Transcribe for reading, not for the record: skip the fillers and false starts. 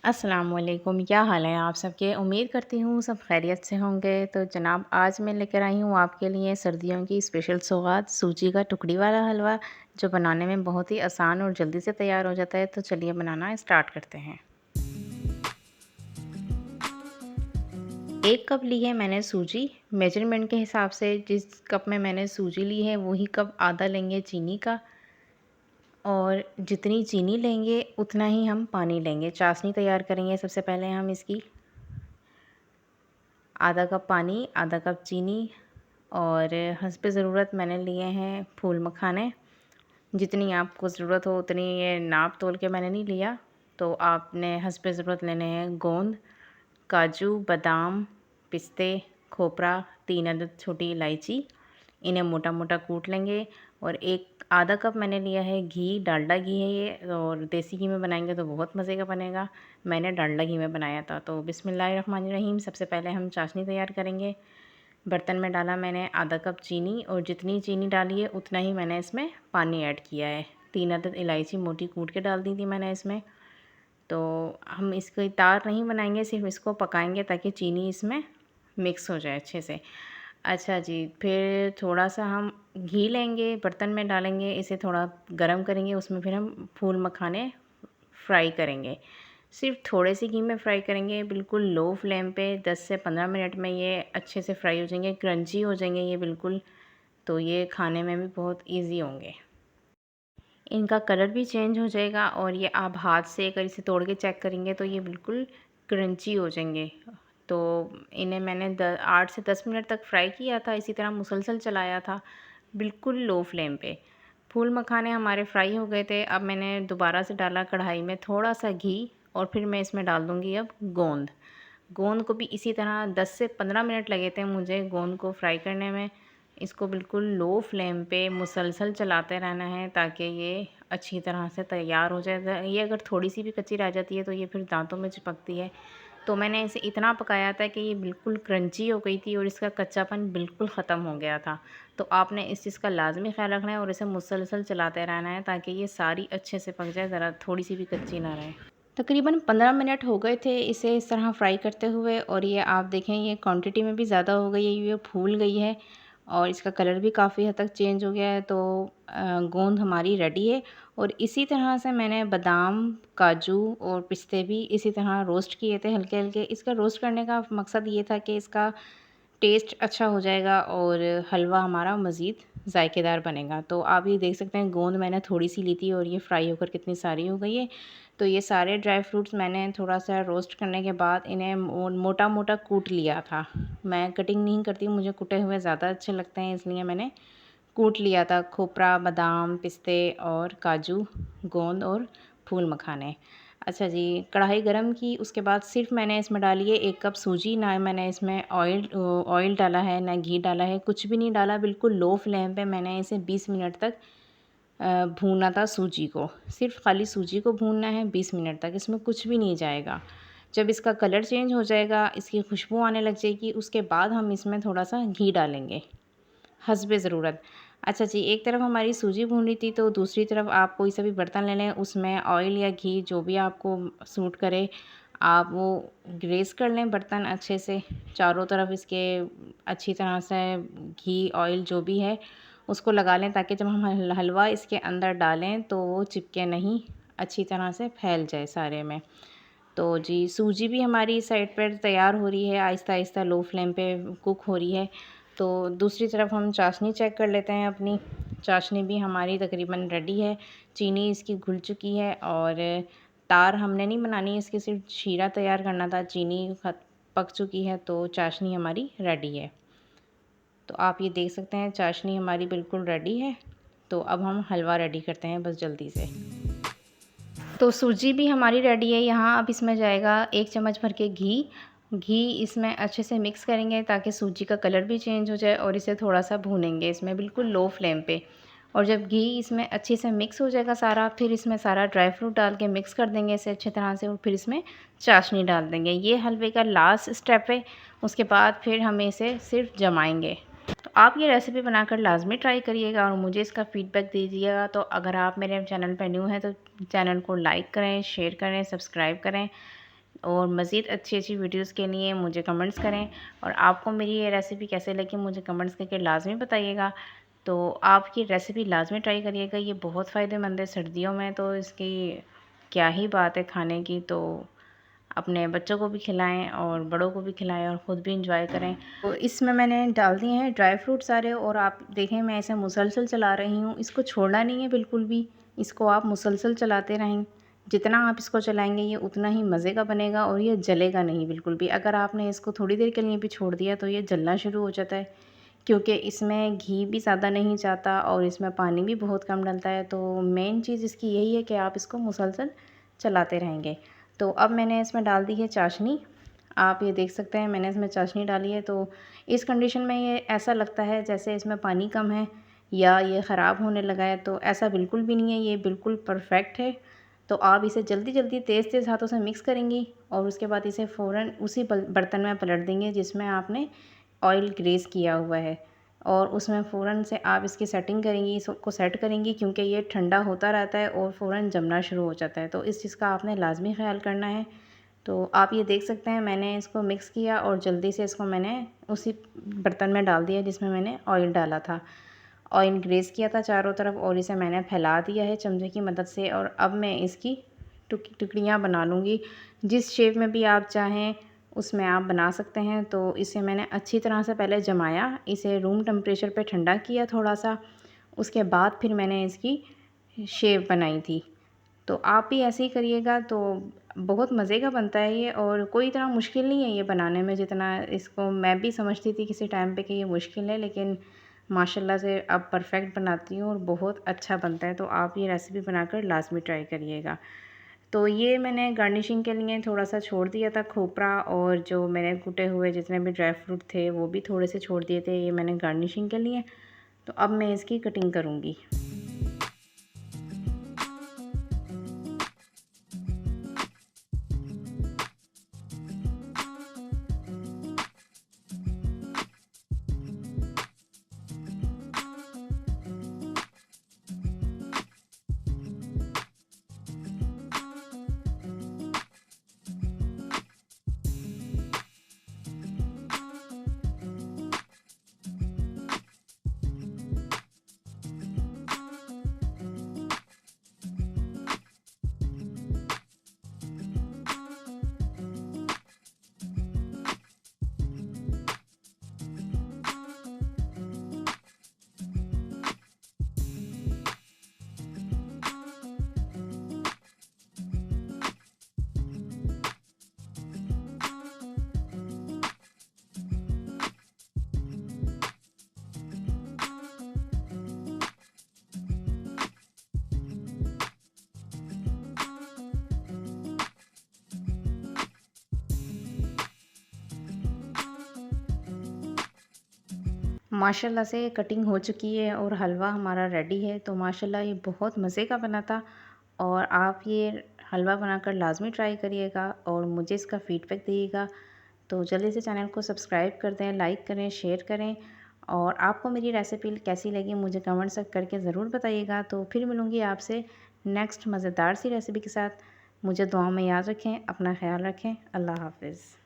अस्सलामुअलैकुम, क्या हाल है आप सबके। उम्मीद करती हूँ सब खैरियत से होंगे। तो जनाब, आज मैं लेकर आई हूँ आपके लिए सर्दियों की स्पेशल सौगात, सूजी का टुकड़ी वाला हलवा, जो बनाने में बहुत ही आसान और जल्दी से तैयार हो जाता है। तो चलिए बनाना स्टार्ट करते हैं। 1 कप ली है मैंने सूजी। मेजरमेंट के हिसाब से जिस कप में मैंने सूजी ली है वही कप आधा लेंगे चीनी का, और जितनी चीनी लेंगे उतना ही हम पानी लेंगे। चाशनी तैयार करेंगे सबसे पहले हम इसकी। आधा कप पानी, आधा कप चीनी, और हस्ब ज़रूरत मैंने लिए हैं फूल मखाने। जितनी आपको ज़रूरत हो उतनी, ये नाप तोल के मैंने नहीं लिया। तो आपने हस्ब ज़रूरत लेने हैं गोंद, काजू, बादाम, पिस्ते, खोपरा, 3 अदद छोटी इलायची। इन्हें मोटा मोटा कूट लेंगे। और एक आधा कप मैंने लिया है घी, डालडा घी है ये, और देसी घी में बनाएंगे तो बहुत मज़े का बनेगा। मैंने डालडा घी में बनाया था। तो बिस्मिल्लाहिर्रहमानिर्रहीम, सबसे पहले हम चाशनी तैयार करेंगे। बर्तन में डाला मैंने आधा कप चीनी, और जितनी चीनी डाली है उतना ही मैंने इसमें पानी ऐड किया है। 3 अदद इलायची मोटी कूट के डाल दी थी मैंने इसमें। तो हम इसकी तार नहीं बनाएंगे, सिर्फ इसको पकाएंगे ताकि चीनी इसमें मिक्स हो जाए अच्छे से। अच्छा जी, फिर थोड़ा सा हम घी लेंगे, बर्तन में डालेंगे, इसे थोड़ा गरम करेंगे। उसमें फिर हम फूल मखाने फ्राई करेंगे। सिर्फ थोड़े से घी में फ्राई करेंगे, बिल्कुल लो फ्लेम पे। 10 से 15 मिनट में ये अच्छे से फ्राई हो जाएंगे, क्रंची हो जाएंगे ये बिल्कुल। तो ये खाने में भी बहुत ईजी होंगे। इनका कलर भी चेंज हो जाएगा, और ये आप हाथ से अगर इसे तोड़ के चेक करेंगे तो ये बिल्कुल क्रंची हो जाएंगे। तो इन्हें मैंने 8 से 10 मिनट तक फ्राई किया था, इसी तरह मुसलसल चलाया था बिल्कुल लो फ्लेम पे। फूल मखाने हमारे फ्राई हो गए थे। अब मैंने दोबारा से डाला कढ़ाई में थोड़ा सा घी, और फिर मैं इसमें डाल दूँगी अब गोंद। गोंद को भी इसी तरह 10 से 15 मिनट लगे थे मुझे गोंद को फ्राई करने में। इसको बिल्कुल लो फ्लेम पे मुसलसल चलाते रहना है ताकि ये अच्छी तरह से तैयार हो जाए। ये अगर थोड़ी सी भी कच्ची रह जाती है तो ये फिर दांतों में चिपकती है। तो मैंने इसे इतना पकाया था कि ये बिल्कुल क्रंची हो गई थी और इसका कच्चापन बिल्कुल ख़त्म हो गया था। तो आपने इस चीज़ का लाजमी ख्याल रखना है और इसे मुसलसल चलाते रहना है ताकि ये सारी अच्छे से पक जाए, ज़रा थोड़ी सी भी कच्ची ना रहे। तकरीबन 15 मिनट हो गए थे इसे इस तरह फ्राई करते हुए, और ये आप देखें ये क्वांटिटी में भी ज़्यादा हो गई है, ये फूल गई है, और इसका कलर भी काफ़ी हद तक चेंज हो गया है। तो गोंद हमारी रेडी है। और इसी तरह से मैंने बादाम, काजू और पिस्ते भी इसी तरह रोस्ट किए थे हल्के हल्के। इसका रोस्ट करने का मकसद ये था कि इसका टेस्ट अच्छा हो जाएगा और हलवा हमारा मज़ीद जायकेदार बनेगा। तो आप ये देख सकते हैं गोंद मैंने थोड़ी सी ली थी और ये फ्राई होकर कितनी सारी हो गई है। तो ये सारे ड्राई फ्रूट्स मैंने थोड़ा सा रोस्ट करने के बाद इन्हें मोटा मोटा कूट लिया था। मैं कटिंग नहीं करती, मुझे कुटे हुए ज़्यादा अच्छे लगते हैं, इसलिए मैंने कूट लिया था खोपरा, बादाम, पिस्ते और काजू, गोंद और फूल मखाने। अच्छा जी, कढ़ाई गरम की, उसके बाद सिर्फ मैंने इसमें डाली है 1 कप सूजी। ना मैंने इसमें ऑयल डाला है ना घी डाला है, कुछ भी नहीं डाला। बिल्कुल लो फ्लेम पे मैंने इसे 20 मिनट तक भूना था सूजी को। सिर्फ खाली सूजी को भूनना है 20 मिनट तक, इसमें कुछ भी नहीं जाएगा। जब इसका कलर चेंज हो जाएगा, इसकी खुशबू आने लग जाएगी, उसके बाद हम इसमें थोड़ा सा घी डालेंगे हस्बे ज़रूरत। अच्छा जी, एक तरफ हमारी सूजी भून रही थी तो दूसरी तरफ आप कोई सा भी बर्तन ले लें, उसमें ऑयल या घी जो भी आपको सूट करे आप वो ग्रेस कर लें बर्तन अच्छे से। चारों तरफ इसके अच्छी तरह से घी, ऑयल जो भी है उसको लगा लें ताकि जब हम हलवा इसके अंदर डालें तो वो चिपके नहीं, अच्छी तरह से फैल जाए सारे में। तो जी, सूजी भी हमारी साइड पर तैयार हो रही है, आहिस्ता आहिस्ता लो फ्लेम पे कुक हो रही है। तो दूसरी तरफ हम चाशनी चेक कर लेते हैं अपनी। चाशनी भी हमारी तकरीबन रेडी है, चीनी इसकी घुल चुकी है, और तार हमने नहीं बनानी, इसकी सिर्फ शीरा तैयार करना था। चीनी पक चुकी है तो चाशनी हमारी रेडी है। तो आप ये देख सकते हैं चाशनी हमारी बिल्कुल रेडी है। तो अब हम हलवा रेडी करते हैं बस जल्दी से। तो सूजी भी हमारी रेडी है यहाँ। अब इसमें जाएगा 1 चम्मच भर के घी। घी इसमें अच्छे से मिक्स करेंगे ताकि सूजी का कलर भी चेंज हो जाए, और इसे थोड़ा सा भूनेंगे इसमें बिल्कुल लो फ्लेम पे। और जब घी इसमें अच्छे से मिक्स हो जाएगा सारा, फिर इसमें सारा ड्राई फ्रूट डाल के मिक्स कर देंगे इसे अच्छी तरह से, और फिर इसमें चाशनी डाल देंगे। ये हलवे का लास्ट स्टेप है। उसके बाद फिर हमें इसे सिर्फ जमाएंगे। तो आप ये रेसिपी बनाकर लाज़मी ट्राई करिएगा और मुझे इसका फ़ीडबैक दीजिएगा। तो अगर आप मेरे चैनल पर न्यू हैं तो चैनल को लाइक करें, शेयर करें, सब्सक्राइब करें और मज़ीद अच्छी वीडियोज़ के लिए मुझे कमेंट्स करें। और आपको मेरी ये रेसिपी कैसे लगी मुझे कमेंट्स करके लाज़मी बताइएगा। तो आप ये रेसिपी लाज़मी ट्राई करिएगा, ये बहुत फ़ायदेमंद है सर्दियों में, तो इसकी क्या ही बात है खाने की। तो अपने बच्चों को भी खिलाएं और बड़ों को भी खिलाएं और ख़ुद भी इंजॉय करें। तो इसमें मैंने डाल दिए हैं ड्राई फ्रूट सारे, और आप देखें मैं इसे मुसलसल चला रही हूँ, इसको छोड़ना नहीं है बिल्कुल भी, इसको आप मुसलसल चलाते रहें। जितना आप इसको चलाएंगे ये उतना ही मज़े का बनेगा और ये जलेगा नहीं बिल्कुल भी। अगर आपने इसको थोड़ी देर के लिए भी छोड़ दिया तो ये जलना शुरू हो जाता है, क्योंकि इसमें घी भी ज़्यादा नहीं जाता और इसमें पानी भी बहुत कम डलता है। तो मेन चीज़ इसकी यही है कि आप इसको मुसलसल चलाते रहेंगे। तो अब मैंने इसमें डाल दी है चाशनी, आप ये देख सकते हैं मैंने इसमें चाशनी डाली है। तो इस कंडीशन में ये ऐसा लगता है जैसे इसमें पानी कम है या ये ख़राब होने लगा है, तो ऐसा बिल्कुल भी नहीं है, ये बिल्कुल परफेक्ट है। तो आप इसे जल्दी जल्दी तेज़ हाथों से मिक्स करेंगी और उसके बाद इसे फ़ौरन उसी बर्तन में पलट देंगे जिसमें आपने ऑयल ग्रीस किया हुआ है, और उसमें फ़ौरन से आप इसकी सेटिंग करेंगी, इसको सेट करेंगी, क्योंकि ये ठंडा होता रहता है और फ़ौरन जमना शुरू हो जाता है। तो इस चीज़ का आपने लाजमी ख्याल करना है। तो आप ये देख सकते हैं मैंने इसको मिक्स किया और जल्दी से इसको मैंने उसी बर्तन में डाल दिया जिसमें मैंने ऑयल डाला था। ऑयल ग्रीस किया था चारों तरफ और इसे मैंने फैला दिया है चमचे की मदद से। और अब मैं इसकी टुकड़ियाँ बना लूँगी, जिस शेप में भी आप चाहें उसमें आप बना सकते हैं। तो इसे मैंने अच्छी तरह से पहले जमाया, इसे रूम टेम्परेचर पे ठंडा किया थोड़ा सा, उसके बाद फिर मैंने इसकी शेप बनाई थी। तो आप भी ऐसे ही करिएगा, तो बहुत मज़े का बनता है ये, और कोई इतना मुश्किल नहीं है ये बनाने में जितना इसको मैं भी समझती थी किसी टाइम पे कि ये मुश्किल है, लेकिन माशाल्लाह से अब परफेक्ट बनाती हूँ और बहुत अच्छा बनता है। तो आप ये रेसिपी बनाकर लाजमी ट्राई करिएगा। तो ये मैंने गार्निशिंग के लिए थोड़ा सा छोड़ दिया था खोपरा, और जो मैंने कुटे हुए जितने भी ड्राई फ्रूट थे वो भी थोड़े से छोड़ दिए थे, ये मैंने गार्निशिंग के लिए। तो अब मैं इसकी कटिंग करूँगी। माशाल्लाह से कटिंग हो चुकी है और हलवा हमारा रेडी है। तो माशाल्लाह ये बहुत मज़े का बना था, और आप ये हलवा बनाकर लाजमी ट्राई करिएगा और मुझे इसका फ़ीडबैक दीजिएगा। तो जल्दी से चैनल को सब्सक्राइब कर दें, लाइक करें, शेयर करें, और आपको मेरी रेसिपी कैसी लगी मुझे कमेंट्स करके ज़रूर बताइएगा। तो फिर मिलूँगी आपसे नेक्स्ट मज़ेदार सी रेसिपी के साथ। मुझे दुआ में याद रखें, अपना ख्याल रखें। अल्लाह हाफ़िज़।